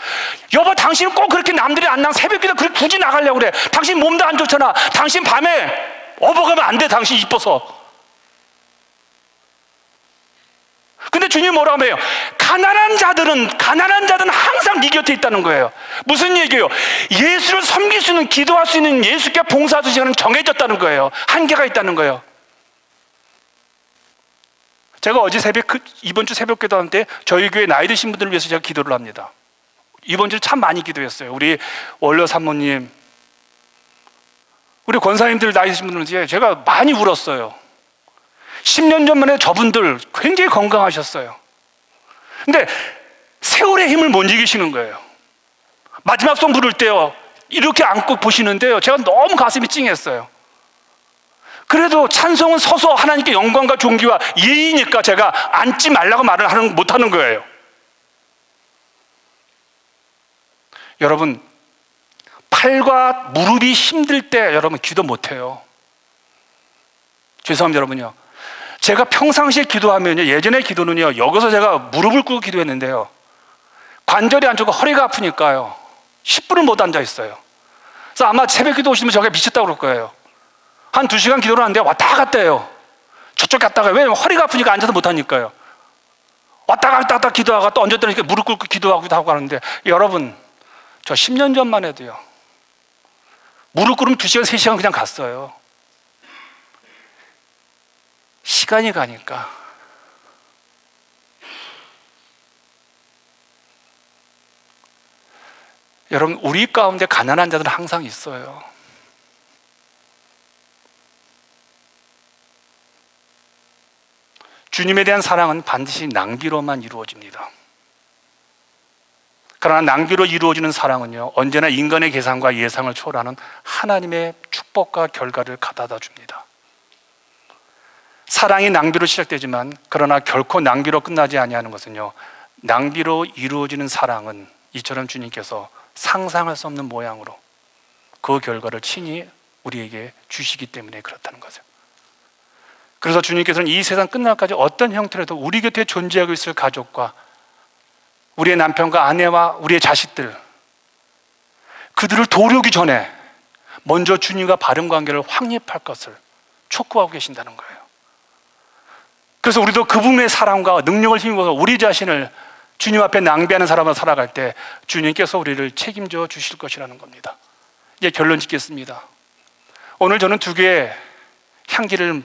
여보, 당신은 꼭 그렇게 남들이 안 나가 새벽기도 그렇게 굳이 나가려고 그래. 당신 몸도 안 좋잖아. 당신 밤에 업어가면 안 돼. 당신 이뻐서. 근데 주님 뭐라고 해요? 가난한 자들은 항상 네 곁에 있다는 거예요. 무슨 얘기예요? 예수를 섬길 수 있는, 기도할 수 있는, 예수께 봉사할 시간은 정해졌다는 거예요. 한계가 있다는 거예요. 제가 어제 이번 주 새벽 기도할 때 저희 교회 나이 드신 분들을 위해서 제가 기도를 합니다. 이번 주 참 많이 기도했어요. 우리 원로 사모님, 우리 권사님들 나이 드신 분들은 제가 많이 울었어요. 10년 전만에 저분들 굉장히 건강하셨어요. 근데 세월의 힘을 못 이기시는 거예요. 마지막 송 부를 때요, 이렇게 안고 보시는데요, 제가 너무 가슴이 찡했어요. 그래도 찬송은 서서 하나님께 영광과 존귀와 예의니까 제가 앉지 말라고 말을 못하는 거예요. 여러분, 팔과 무릎이 힘들 때 여러분 기도 못해요. 죄송합니다 여러분요. 제가 평상시에 기도하면요, 예전에 기도는요, 여기서 제가 무릎을 꿇고 기도했는데요, 관절이 안 좋고 허리가 아프니까요 10분을 못 앉아 있어요. 그래서 아마 새벽 기도 오시면 저게 미쳤다고 그럴 거예요. 한 2시간 기도를 하는데 왔다 갔다 해요. 저쪽 갔다가, 왜냐면 허리가 아프니까 앉아서 못 하니까요. 왔다 갔다 기도하고 또 얹었더니 무릎 꿇고 기도하기도 하고 하는데, 여러분 저 10년 전만 해도요 무릎 꿇으면 2시간 3시간 그냥 갔어요. 시간이 가니까 여러분, 우리 가운데 가난한 자들은 항상 있어요. 주님에 대한 사랑은 반드시 낭비로만 이루어집니다. 그러나 낭비로 이루어지는 사랑은요, 언제나 인간의 계산과 예상을 초월하는 하나님의 축복과 결과를 가져다 줍니다. 사랑이 낭비로 시작되지만 그러나 결코 낭비로 끝나지 아니하는 것은요, 낭비로 이루어지는 사랑은 이처럼 주님께서 상상할 수 없는 모양으로 그 결과를 친히 우리에게 주시기 때문에 그렇다는 거죠. 그래서 주님께서는 이 세상 끝날까지 어떤 형태로도 우리 곁에 존재하고 있을 가족과 우리의 남편과 아내와 우리의 자식들, 그들을 도우기 전에 먼저 주님과 바른 관계를 확립할 것을 촉구하고 계신다는 거예요. 그래서 우리도 그분의 사랑과 능력을 힘입어서 우리 자신을 주님 앞에 낭비하는 사람으로 살아갈 때 주님께서 우리를 책임져 주실 것이라는 겁니다. 이제 결론 짓겠습니다. 오늘 저는 2개의 향기를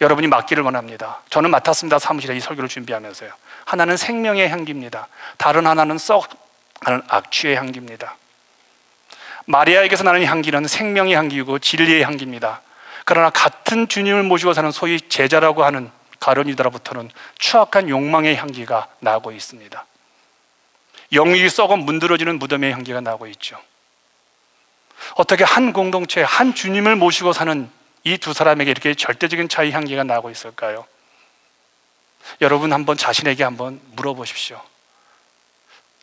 여러분이 맡기를 원합니다. 저는 맡았습니다. 사무실에 이 설교를 준비하면서요. 하나는 생명의 향기입니다. 다른 하나는 썩어가는 악취의 향기입니다. 마리아에게서 나는 향기는 생명의 향기이고 진리의 향기입니다. 그러나 같은 주님을 모시고 사는 소위 제자라고 하는 가룟 유다로부터는 추악한 욕망의 향기가 나고 있습니다. 영육이 썩어 문드러지는 무덤의 향기가 나고 있죠. 어떻게 한 공동체, 한 주님을 모시고 사는 이 두 사람에게 이렇게 절대적인 차이 향기가 나고 있을까요? 여러분 한번 자신에게 한번 물어보십시오.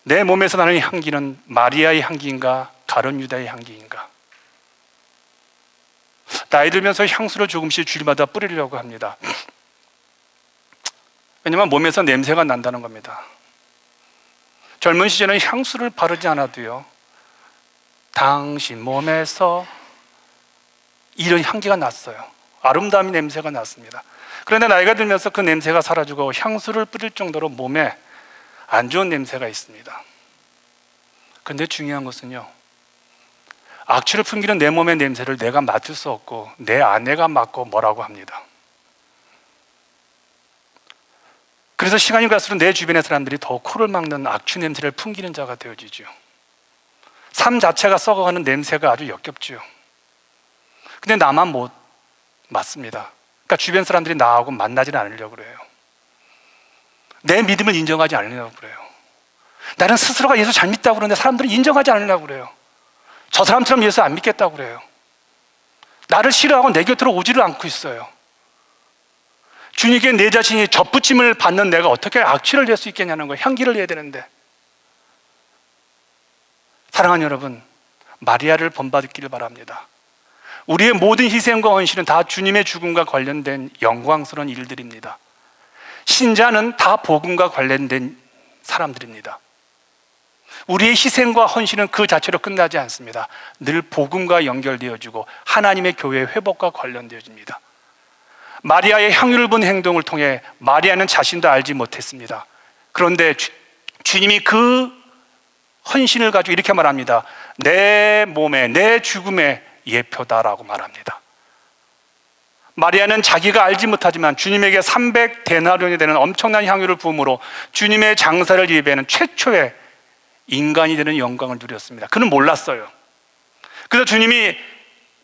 내 몸에서 나는 향기는 마리아의 향기인가, 가룟 유다의 향기인가? 나이 들면서 향수를 조금씩 주일마다 뿌리려고 합니다. 왜냐하면 몸에서 냄새가 난다는 겁니다. 젊은 시절에는 향수를 바르지 않아도요, 당신 몸에서 이런 향기가 났어요. 아름다움의 냄새가 났습니다. 그런데 나이가 들면서 그 냄새가 사라지고 향수를 뿌릴 정도로 몸에 안 좋은 냄새가 있습니다. 그런데 중요한 것은요, 악취를 풍기는 내 몸의 냄새를 내가 맡을 수 없고 내 아내가 맡고 뭐라고 합니다. 그래서 시간이 갈수록 내 주변의 사람들이 더 코를 막는 악취 냄새를 풍기는 자가 되어지죠. 삶 자체가 썩어가는 냄새가 아주 역겹죠. 근데 나만 못 맞습니다. 그러니까 주변 사람들이 나하고 만나지는 않으려고 그래요. 내 믿음을 인정하지 않으려고 그래요. 나는 스스로가 예수 잘 믿다고 그러는데 사람들은 인정하지 않으려고 그래요. 저 사람처럼 예수 안 믿겠다고 그래요. 나를 싫어하고 내 곁으로 오지를 않고 있어요. 주님께 내 자신이 접붙임을 받는 내가 어떻게 악취를 낼 수 있겠냐는 거예요. 향기를 내야 되는데. 사랑하는 여러분, 마리아를 본받기를 바랍니다. 우리의 모든 희생과 헌신은 다 주님의 죽음과 관련된 영광스러운 일들입니다. 신자는 다 복음과 관련된 사람들입니다. 우리의 희생과 헌신은 그 자체로 끝나지 않습니다. 늘 복음과 연결되어지고 하나님의 교회 회복과 관련되어집니다. 마리아의 향유를 본 행동을 통해 마리아는 자신도 알지 못했습니다. 그런데 주님이 그 헌신을 가지고 이렇게 말합니다. 내 몸에, 내 죽음의 예표다라고 말합니다. 마리아는 자기가 알지 못하지만 주님에게 300데나리온이 되는 엄청난 향유를 부음으로 주님의 장사를 예배하는 최초의 인간이 되는 영광을 누렸습니다. 그는 몰랐어요. 그래서 주님이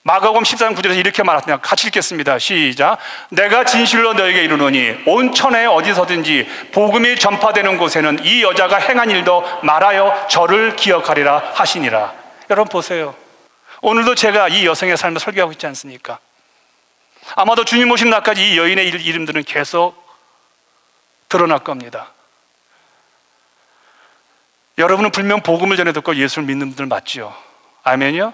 마가복음 14장 9절에서 이렇게 말했습니다. 같이 읽겠습니다. 시작. 내가 진실로 너에게 이르노니 온 천하에 어디서든지 복음이 전파되는 곳에는 이 여자가 행한 일도 말하여 저를 기억하리라 하시니라. 여러분 보세요. 오늘도 제가 이 여성의 삶을 설교하고 있지 않습니까? 아마도 주님 오신 날까지 이 여인의 이름들은 계속 드러날 겁니다. 여러분은 분명 복음을 전해 듣고 예수를 믿는 분들 맞죠? 아멘이요?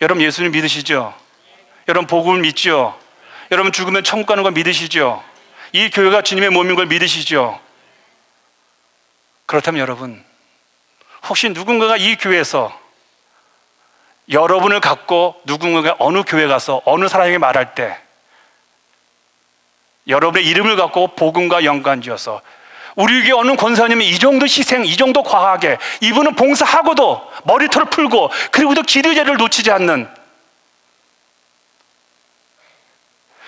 여러분 예수님 믿으시죠? 여러분 복음을 믿죠? 여러분 죽으면 천국 가는 거 믿으시죠? 이 교회가 주님의 몸인 걸 믿으시죠? 그렇다면 여러분, 혹시 누군가가 이 교회에서 여러분을 갖고 누군가가 어느 교회 가서 어느 사람에게 말할 때 여러분의 이름을 갖고 복음과 연관지어서 우리 교회 어느 권사님이 이 정도 희생, 이 정도 과하게 이분은 봉사하고도 머리털을 풀고 그리고도 기도제를 놓치지 않는,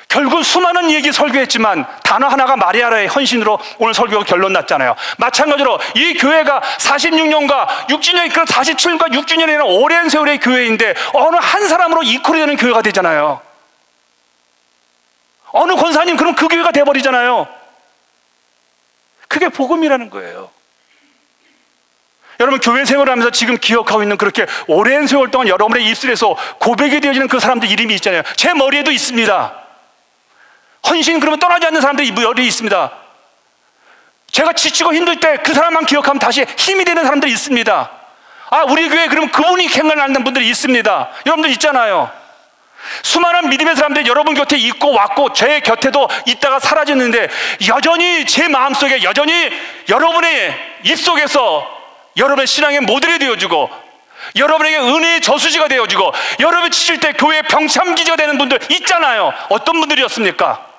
결국 수많은 얘기 설교했지만 단어 하나가 마리아의 헌신으로 오늘 설교가 결론 났잖아요. 마찬가지로 이 교회가 46년과 6주년, 그 47년과 6주년이라는 오랜 세월의 교회인데 어느 한 사람으로 이퀄이 되는 교회가 되잖아요. 어느 권사님 그럼 그 교회가 돼버리잖아요. 그게 복음이라는 거예요. 여러분 교회 생활을 하면서 지금 기억하고 있는 그렇게 오랜 세월 동안 여러분의 입술에서 고백이 되어지는 그 사람들 이름이 있잖아요. 제 머리에도 있습니다. 헌신 그러면 떠나지 않는 사람들이 머리에 있습니다. 제가 지치고 힘들 때 그 사람만 기억하면 다시 힘이 되는 사람들이 있습니다. 아, 우리 교회에 그러면 그분이 생각나는 분들이 있습니다. 여러분들 있잖아요. 수많은 믿음의 사람들이 여러분 곁에 있고 왔고 제 곁에도 있다가 사라졌는데 여전히 제 마음속에 여전히 여러분의 입속에서 여러분의 신앙의 모델이 되어주고 여러분에게 은혜의 저수지가 되어주고 여러분이 지칠 때 교회의 병참기지가 되는 분들 있잖아요. 어떤 분들이었습니까?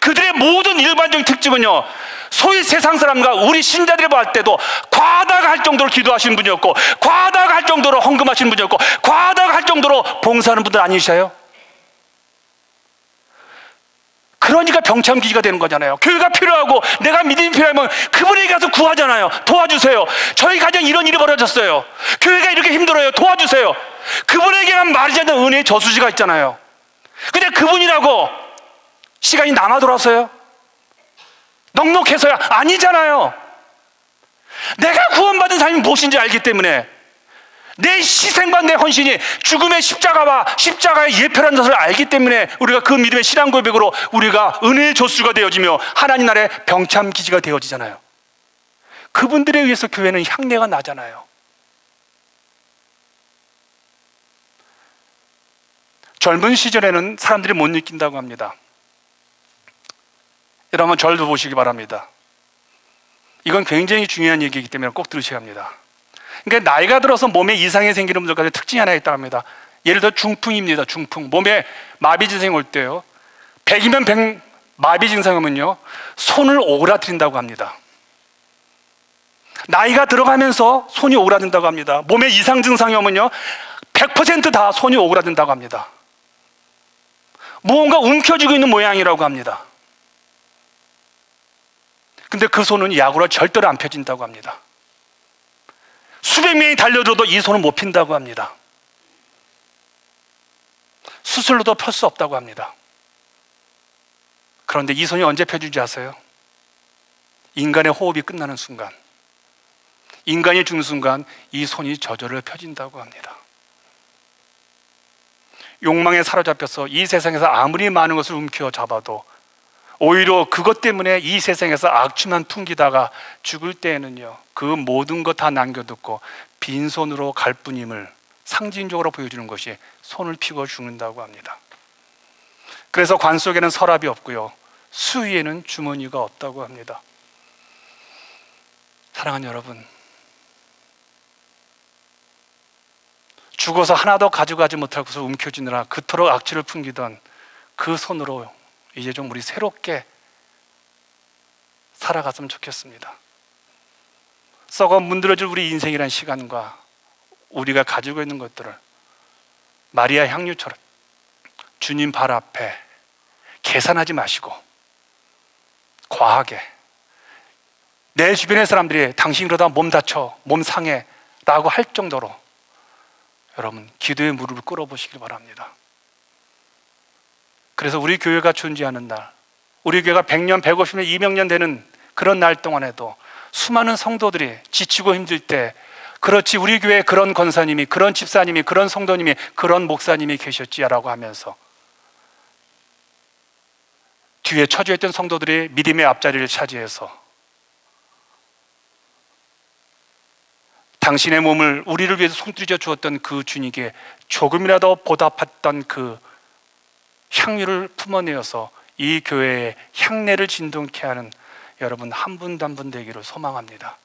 그들의 모든 일반적인 특징은요, 소위 세상 사람과 우리 신자들이 볼 때도 과다가 할 정도로 기도하시는 분이었고 과다가 할 정도로 헌금하시는 분이었고 과다가 할 정도로 봉사하는 분들 아니셔요? 그러니까 병참기지가 되는 거잖아요. 교회가 필요하고 내가 믿음이 필요하면 그분에게 가서 구하잖아요. 도와주세요. 저희 가정 이런 일이 벌어졌어요. 교회가 이렇게 힘들어요. 도와주세요. 그분에게만 말하지 않는 은혜의 저수지가 있잖아요. 근데 그분이라고 시간이 남아 돌아서요? 넉넉해서야? 아니잖아요. 내가 구원받은 삶이 무엇인지 알기 때문에 내 희생과 내 헌신이 죽음의 십자가와 십자가의 예표라는 것을 알기 때문에 우리가 그 믿음의 신앙 고백으로 우리가 은혜의 저수가 되어지며 하나님 나라의 병참기지가 되어지잖아요. 그분들에 의해서 교회는 향내가 나잖아요. 젊은 시절에는 사람들이 못 느낀다고 합니다. 여러분 절도 보시기 바랍니다. 이건 굉장히 중요한 얘기이기 때문에 꼭 들으셔야 합니다. 그러니까 나이가 들어서 몸에 이상이 생기는 분들까지 특징이 하나 있다고 합니다. 예를 들어 중풍입니다. 중풍. 몸에 마비 증상이 올 때요. 100이면 100 마비 증상이 오면요. 손을 오그라뜨린다고 합니다. 나이가 들어가면서 손이 오그라든다고 합니다. 몸에 이상 증상이 오면요. 100% 다 손이 오그라든다고 합니다. 무언가 움켜쥐고 있는 모양이라고 합니다. 근데 그 손은 약으로 절대로 안 펴진다고 합니다. 수백 명이 달려들어도 이 손은 못 핀다고 합니다. 수술로도 펼 수 없다고 합니다. 그런데 이 손이 언제 펴지지 아세요? 인간의 호흡이 끝나는 순간, 인간이 죽는 순간 이 손이 저절로 펴진다고 합니다. 욕망에 사로잡혀서 이 세상에서 아무리 많은 것을 움켜잡아도 오히려 그것 때문에 이 세상에서 악취만 풍기다가 죽을 때에는요, 그 모든 것 다 남겨두고 빈손으로 갈 뿐임을 상징적으로 보여주는 것이 손을 피고 죽는다고 합니다. 그래서 관 속에는 서랍이 없고요, 수위에는 주머니가 없다고 합니다. 사랑하는 여러분, 죽어서 하나도 가져가지 못하고서 움켜쥐느라 그토록 악취를 풍기던 그 손으로 이제 좀 우리 새롭게 살아갔으면 좋겠습니다. 썩어 문드러질 우리 인생이란 시간과 우리가 가지고 있는 것들을 마리아 향유처럼 주님 발 앞에 계산하지 마시고 과하게, 내 주변의 사람들이 당신 그러다 몸 다쳐, 몸 상해 라고 할 정도로 여러분 기도의 무릎을 꿇어보시길 바랍니다. 그래서 우리 교회가 존재하는 날, 우리 교회가 100년, 150년, 200년 되는 그런 날 동안에도 수많은 성도들이 지치고 힘들 때, 그렇지 우리 교회에 그런 권사님이, 그런 집사님이, 그런 성도님이, 그런 목사님이 계셨지라고 하면서 뒤에 처주했던 성도들이 믿음의 앞자리를 차지해서 당신의 몸을 우리를 위해서 손들이져 주었던 그 주님께 조금이라도 보답했던 그 향유를 품어내어서 이 교회의 향내를 진동케 하는 여러분 한 분도 한 분 되기를 소망합니다.